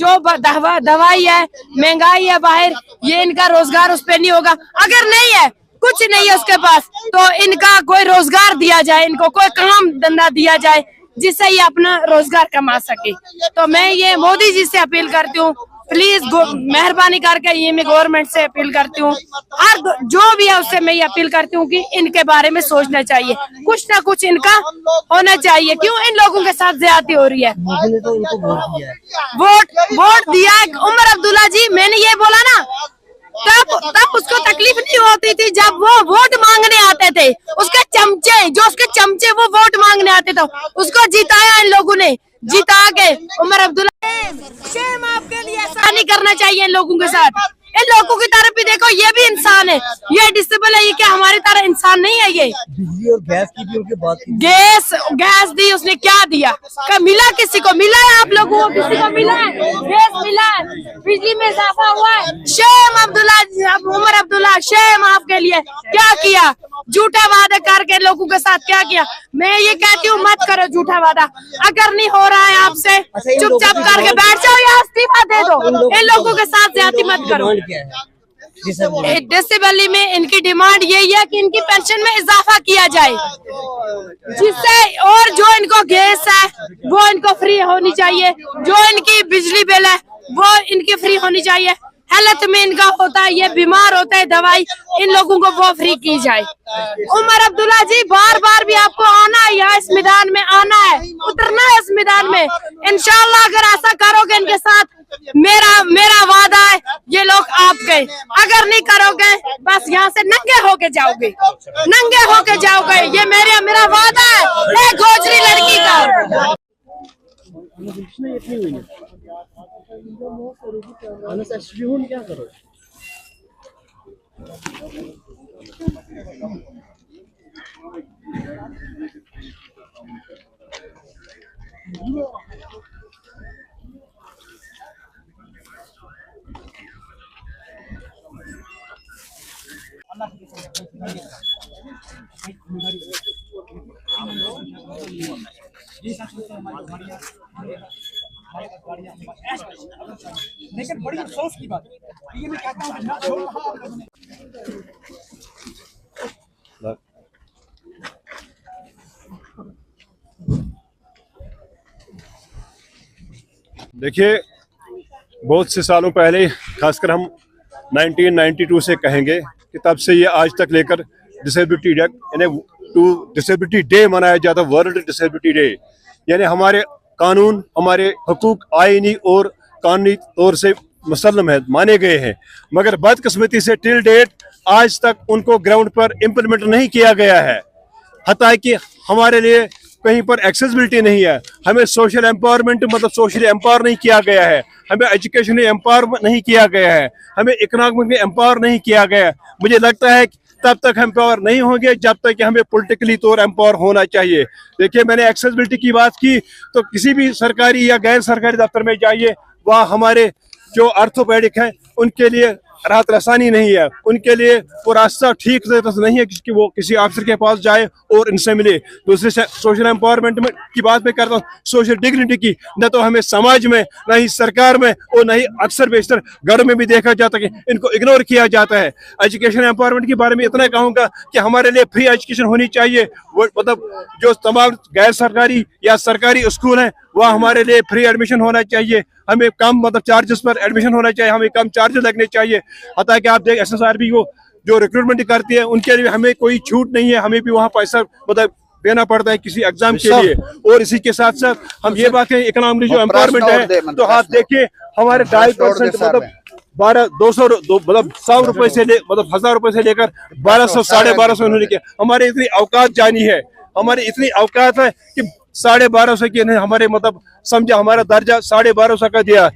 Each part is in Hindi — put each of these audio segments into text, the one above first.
जो दवाई है, महंगाई है बाहर, ये इनका रोजगार उस पे नहीं होगा। अगर नहीं है, कुछ नहीं है उसके पास, तो इनका कोई रोजगार दिया जाए, इनको कोई काम धंधा दिया जाए जिससे ये अपना रोजगार कमा सके। तो मैं ये मोदी जी से अपील करती हूँ, प्लीज मेहरबानी करके ये मैं गवर्नमेंट से अपील करती हूँ, और जो भी है उससे मैं ये अपील करती हूँ कि इनके बारे में सोचना चाहिए, कुछ ना कुछ इनका होना चाहिए। क्यों इन लोगों के साथ ज्यादती हो रही है? वोट दिया उमर अब्दुल्ला जी, मैंने ये बोला ना, तब उसको तकलीफ नहीं होती थी जब वो वोट मांगने आते थे। उसके चमचे वो वोट मांगने आते थे, उसको जिताया इन लोगों ने, जिता के उमर अब्दुल्ला। शेम आपके लिए ऐसा नहीं करना चाहिए इन लोगों के साथ। इन लोगों की तरफ भी देखो, ये भी इंसान है, ये डिसेबल है, ये क्या हमारी तरह इंसान नहीं है? ये बिजली और गैस की भी उनकी बात की। गैस दी, उसने क्या दिया? मिला किसी को? मिला है आप लोगों को? किसी को मिला है? गैस मिला है, बिजली में इजाफा हुआ है। शेम अब्दुल्ला, उमर अब्दुल्ला, शेम आपके लिए। क्या किया? झूठा वादा करके लोगों के साथ क्या किया? मैं ये कहती हूँ, मत करो झूठा वादा। अगर नहीं हो रहा है आपसे, चुपचाप करके बैठ जाओ या इस्तीफा दे दो। इन लोगों के साथ ज्यादती मत करो। डिसेबली में इनकी डिमांड यही है कि इनकी पेंशन में इजाफा किया जाए, जिससे, और जो इनको गैस है वो इनको फ्री होनी चाहिए, जो इनकी बिजली बिल है वो इनकी फ्री होनी चाहिए। हेल्थ में इनका होता है, ये बीमार होता है, दवाई इन लोगों को वो फ्री की जाए। उमर अब्दुल्ला जी, बार बार भी आपको आना है यहाँ, इस मैदान में आना है, उतरना है इस मैदान में। इंशाल्लाह अगर ऐसा करोगे इनके साथ, मेरा वादा है, ये लोग आप गए। अगर नहीं करोगे, बस यहाँ से नंगे होके जाओगे, नंगे होके जाओगे। ये मेरा वादा है एक गोजरी लड़की का। क्या करो? लेकिन बड़ी अफसोस की बात ये मैं कहता हूँ, देखिए, बहुत से सालों पहले, खासकर हम 1992 से कहेंगे कि तब से ये आज तक लेकर डिसेबिलिटी डे, यानी डिसेबिलिटी डे मनाया जाता, वर्ल्ड डिसेबिलिटी डे। यानी हमारे कानून, हमारे हुकूक आईनी और कानूनी तौर से मुसल्लम है, माने गए हैं, मगर बदकिस्मती से टिल डेट आज तक उनको ग्राउंड पर इम्प्लीमेंट नहीं किया गया है। हत्ता कि हमारे लिए कहीं पर एक्सेसिबिलिटी नहीं है, हमें सोशल एम्पावरमेंट मतलब सोशली एम्पावर नहीं किया गया है, हमें एजुकेशनली एम्पावर नहीं किया गया है, हमें इकोनॉमिकली एम्पावर नहीं किया गया है। मुझे लगता है कि तब तक एम्पावर नहीं होंगे जब तक कि हमें पॉलिटिकली तौर एम्पावर होना चाहिए। देखिए, मैंने एक्सेसिबिलिटी की बात की, तो किसी भी सरकारी या गैर सरकारी दफ्तर में जाइए, वहाँ हमारे जो ऑर्थोपेडिक हैं उनके लिए राहत आसानी नहीं है, उनके लिए वो रास्ता ठीक से नहीं है कि वो किसी ऑफिसर के पास जाए और इनसे मिले। दूसरे सोशल एम्पावरमेंट में की बात मैं करता हूँ, सोशल डिग्निटी की, न तो हमें समाज में, न ही सरकार में, और न ही अक्सर बेशतर घर में भी देखा जाता है कि इनको इग्नोर किया जाता है। एजुकेशन एम्पावरमेंट के बारे में इतना कहूँगा कि हमारे लिए फ्री एजुकेशन होनी चाहिए। वो मतलब जो तमाम गैर सरकारी या सरकारी स्कूल हैं वह हमारे लिए फ्री एडमिशन होना चाहिए, हमें कम मतलब चार्जेस पर एडमिशन होना चाहिए, हमें कम चार्जेस लगने चाहिए। हता कि आप देख SSRB को जो रिक्रूटमेंट करती है उनके लिए हमें कोई छूट नहीं है, हमें भी वहाँ पैसा मतलब देना पड़ता है किसी एग्जाम के लिए। और इसी के साथ साथ हम ये बात करें, इकोनॉमिक जो एम्पावरमेंट है, तो आप देखिए हमारे 2.5% मतलब 100 रुपए से मतलब 1000 रुपए से लेकर 1200 1250 उन्होंने किया। हमारे इतनी औकात जानी है, हमारी इतनी औकात है कि 1250 की हमारे मतलब समझा हमारा दर्जा 1250 का दिया।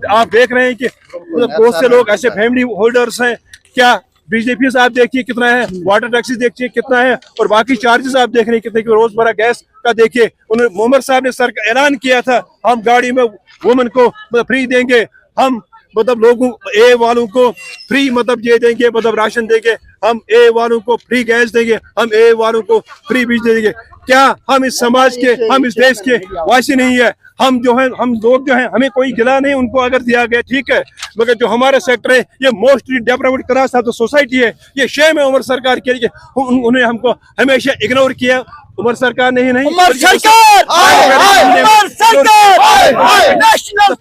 आप देख रहे हैं कि बहुत से लोग ऐसे फैमिली होल्डर्स हैं, क्या बिजली फीस आप देखिए कितना है, वाटर टैक्सेस देखिए कितना है, और बाकी चार्जेस आप देख रहे हैं कितने, रोजमर्रा गैस का देखिए। उन्होंने उमर साहब ने सर का ऐलान किया था, हम गाड़ी में वुमेन को मतलब फ्री देंगे, हम मतलब लोगों ए वालों को फ्री मतलब ये देंगे, मतलब राशन देंगे। हम ए वालों को फ्री गैस देंगे, हम ए वालों को फ्री बिजली देंगे। क्या हम इस समाज के, हम इस देश के वासी नहीं है? हम जो है, हम लोग जो है, हमें कोई गिला नहीं उनको अगर दिया गया, ठीक है, मगर जो हमारा सेक्टर है ये mostly developed class of the society है। ये शेम है उमर सरकार के लिए, उन्होंने हमको हमेशा इग्नोर किया। उमर सरकार नहीं उमर सरकार, उमर सरकार, नेशनल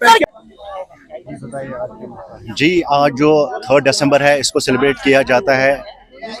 जी, आज जो 3 दिसंबर है इसको सेलिब्रेट किया जाता है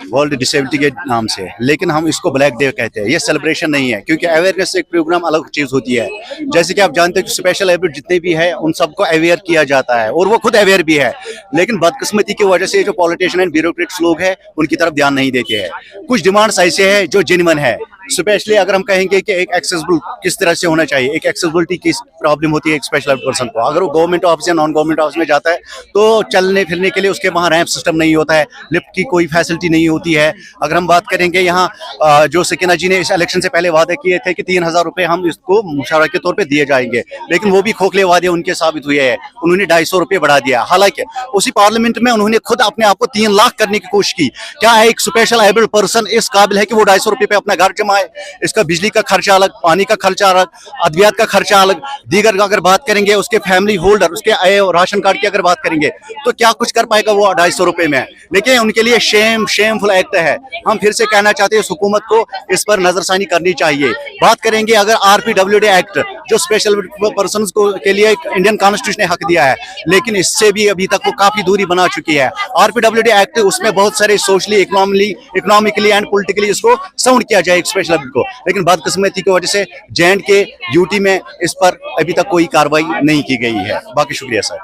वर्ल्ड डिसेबिलिटी के नाम से, लेकिन हम इसको ब्लैक डे कहते हैं। ये सेलिब्रेशन नहीं है, क्योंकि अवेयरनेस एक प्रोग्राम अलग चीज होती है। जैसे कि आप जानते हैं कि स्पेशल एबल जितने भी है उन सबको अवेयर किया जाता है और वो खुद अवेयर भी है, लेकिन बदकिस्मती की वजह से जो पॉलिटिशियन एंड ब्यूरोक्रेट्स लोग हैं उनकी तरफ ध्यान नहीं देते हैं। कुछ डिमांड्स ऐसे हैं जो जेन्युइन है। स्पेशली अगर हम कहेंगे कि एक एक्सेसिबल किस तरह से होना चाहिए, एक एक्सेसिबिलिटी की प्रॉब्लम होती है एक स्पेशल पर्सन को, अगर वो गवर्नमेंट ऑफिस या नॉन गवर्नमेंट ऑफिस में जाता है तो चलने फिरने के लिए उसके वहाँ रैंप सिस्टम नहीं होता है, लिफ्ट की कोई फैसिलिटी नहीं होती है। अगर हम बात करेंगे यहाँ जो सकीना जी ने इस इलेक्शन से पहले वादे किए थे कि 3000 रुपए हम इसको मुशावरा के तौर पे दिए जाएंगे, लेकिन वो भी खोखले वादे उनके साबित हुए हैं। उन्होंने 250 रुपए बढ़ा दिया, हालांकि उसी पार्लियामेंट में उन्होंने खुद अपने आप को 3 लाख करने की कोशिश की। क्या एक स्पेशल एबल्ड पर्सन इस काबिल है कि वो 250 रुपए पे अपना घर जमाए? इसका बिजली का खर्चा अलग, पानी का खर्चा अलग, अद्वियात का खर्चा अलग, दीगर अगर बात करेंगे उसके फैमिली होल्डर, उसके आय और राशन कार्ड की अगर बात करेंगे तो क्या कुछ कर पाएगा वो 250 रुपए में? लेकिन उनके लिए शेमफुल एक्ट है। हम फिर से कहना चाहते हैं इस हुकूमत को इस पर नजरसानी करनी चाहिए। बात करेंगे अगर RPWD एक्ट जो स्पेशल पर्सन को के लिए इंडियन कॉन्स्टिट्यूशन ने हक दिया है, लेकिन इससे भी अभी तक वो काफी दूरी बना चुकी है। RPWD एक्ट उसमें बहुत सारे सोशली, इकोनॉमिकली एंड पॉलिटिकली इसको साउंड किया जाए एक स्पेशल एक्ट को, लेकिन बदकिस्मती की वजह से J&K यूटी में इस पर अभी तक कोई कार्रवाई नहीं की गई है। बाकी शुक्रिया सर।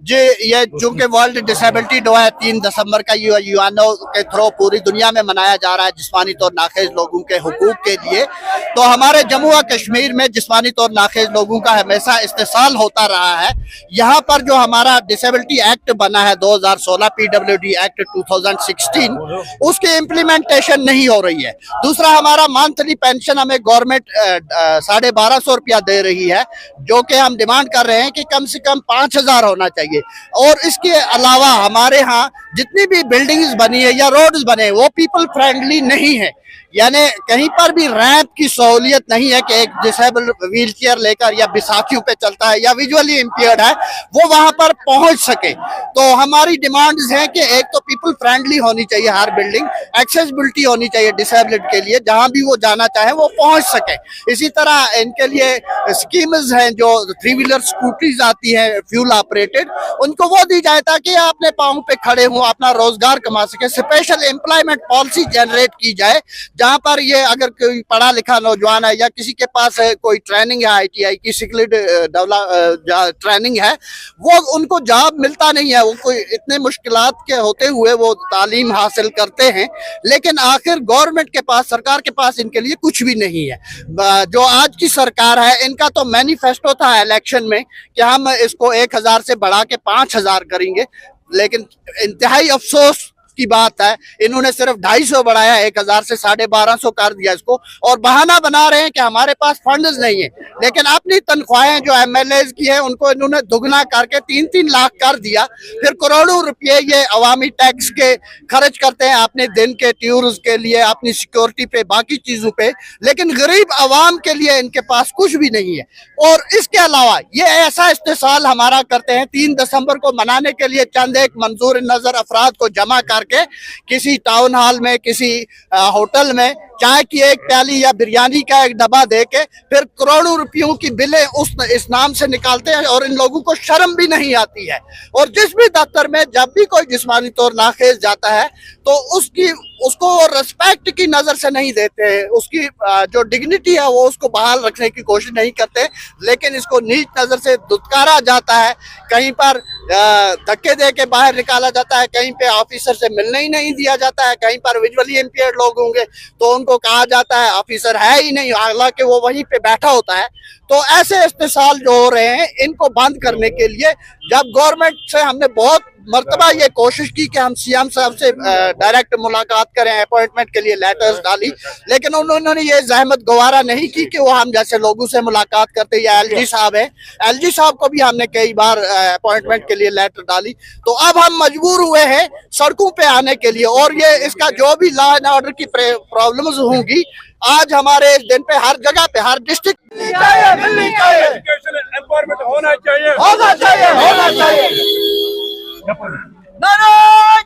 जी, ये चूंकि वर्ल्ड डिसेबिलिटी डे है 3 दिसंबर का यूएनओ के थ्रू पूरी दुनिया में मनाया जा रहा है जिस्मानी तौर नाखेज लोगों के हुकूक के लिए, तो हमारे जम्मू और कश्मीर में जिस्मानी तौर नाखेज लोगों का हमेशा इस्तेसाल होता रहा है। यहाँ पर जो हमारा डिसेबिलिटी एक्ट बना है 2016 PWD एक्ट 2016, उसकी इम्प्लीमेंटेशन नहीं हो रही है। दूसरा, हमारा मंथली पेंशन हमें गवर्नमेंट 1250 रुपया दे रही है, जो कि हम डिमांड कर रहे हैं कि कम से कम 5000 होना चाहिए। और इसके अलावा हमारे यहाँ जितनी भी बिल्डिंग्स बनी है या रोड्स बने वो पीपल फ्रेंडली नहीं है, यानी कहीं पर भी रैंप की सहूलियत नहीं है कि एक डिसेबल व्हील चेयर लेकर या बिसाखियों पे चलता है या विजुअली इम्पेयर्ड है वो वहां पर पहुंच सके। तो हमारी डिमांड्स हैं कि एक तो पीपल फ्रेंडली होनी चाहिए हर बिल्डिंग, एक्सेसिबिलिटी होनी चाहिए डिसेबल्ड के लिए, जहां भी वो जाना चाहे वो पहुंच सके। इसी तरह इनके लिए स्कीम्स हैं, जो 3 व्हीलर स्कूटीज आती हैं फ्यूल ऑपरेटेड, उनको वो दी जाए ताकि अपने पाँव पे खड़े हों, अपना रोजगार कमा सके। स्पेशल एम्प्लॉयमेंट पॉलिसी जनरेट की जाए जहां पर ये अगर कोई पढ़ा लिखा नौजवान है या किसी के पास कोई ट्रेनिंग है ITI की स्किल्ड ट्रेनिंग है, वो उनको जॉब मिलता नहीं है। वो कोई इतने मुश्किलात के होते हुए वो तालीम हासिल करते हैं, लेकिन आखिर गवर्नमेंट के पास, सरकार के पास इनके लिए कुछ भी नहीं है। जो आज की सरकार है, इनका तो मैनिफेस्टो था इलेक्शन में कि हम इसको 1000 से बढ़ा के 5000 करेंगे, लेकिन इंतहाई अफसोस की बात है इन्होंने सिर्फ 250 बढ़ाया, 1000 से 1250 कर दिया इसको, और बहाना बना रहे हैं कि हमारे पास फंड्स नहीं है। लेकिन अपनी तनख्वाहें जो MLAs की है उनको इन्होंने दुगना करके 3-3 लाख कर दिया। फिर करोड़ों रुपए ये अवामी टैक्स के खर्च करते हैं अपने दिन के टूर्स के लिए, अपनी सिक्योरिटी पे, बाकी चीजों पे, लेकिन गरीब आवाम के लिए इनके पास कुछ भी नहीं है। और इसके अलावा ये ऐसा इस्तेसाल हमारा करते हैं 3 दिसंबर को मनाने के लिए चंद एक मंजूर नजर अफराद को जमा करके किसी टाउन हॉल में, किसी होटल में चाय की एक प्याली या बिरयानी का एक डब्बा देके फिर करोड़ों रुपयों की बिलें इस नाम से निकालते हैं, और इन लोगों को शर्म भी नहीं आती है। और जिस भी दफ्तर में जब भी कोई जिस्मानी तौर नाखेज जाता है तो उसको रिस्पेक्ट की नजर से नहीं देते हैं, उसकी जो डिग्निटी है वो उसको बहाल रखने की कोशिश नहीं करते, लेकिन इसको नीच नजर से दुत्कारा जाता है। कहीं पर धक्के दे के बाहर निकाला जाता है, कहीं पे ऑफिसर से मिलने ही नहीं दिया जाता है, कहीं पर विजुअली इम्पेयर्ड लोग होंगे तो उनको कहा जाता है ऑफिसर है ही नहीं, हालांकि वो वहीं पे बैठा होता है। तो ऐसे इस्तेसाल जो हो रहे हैं इनको बंद करने के लिए जब गवर्नमेंट से हमने बहुत मर्तबा ये कोशिश की कि हम सीएम साहब से डायरेक्ट मुलाकात करें, अपॉइंटमेंट के लिए लेटर्स डाली, लेकिन उन्होंने ये जहमत गवारा नहीं की कि वो हम जैसे लोगों से मुलाकात करते। या एलजी साहब है, एलजी साहब को भी हमने कई बार अपॉइंटमेंट के लिए लेटर डाली। तो अब हम मजबूर हुए हैं सड़कों पे आने के लिए, और ये इसका जो भी लॉ एंड ऑर्डर की प्रॉब्लम्स होंगी, आज हमारे इस दिन पे हर जगह पे, हर डिस्ट्रिक्ट एजुकेशन एम्पावरमेंट होना चाहिए, होना चाहिए, होना चाहिए। नारा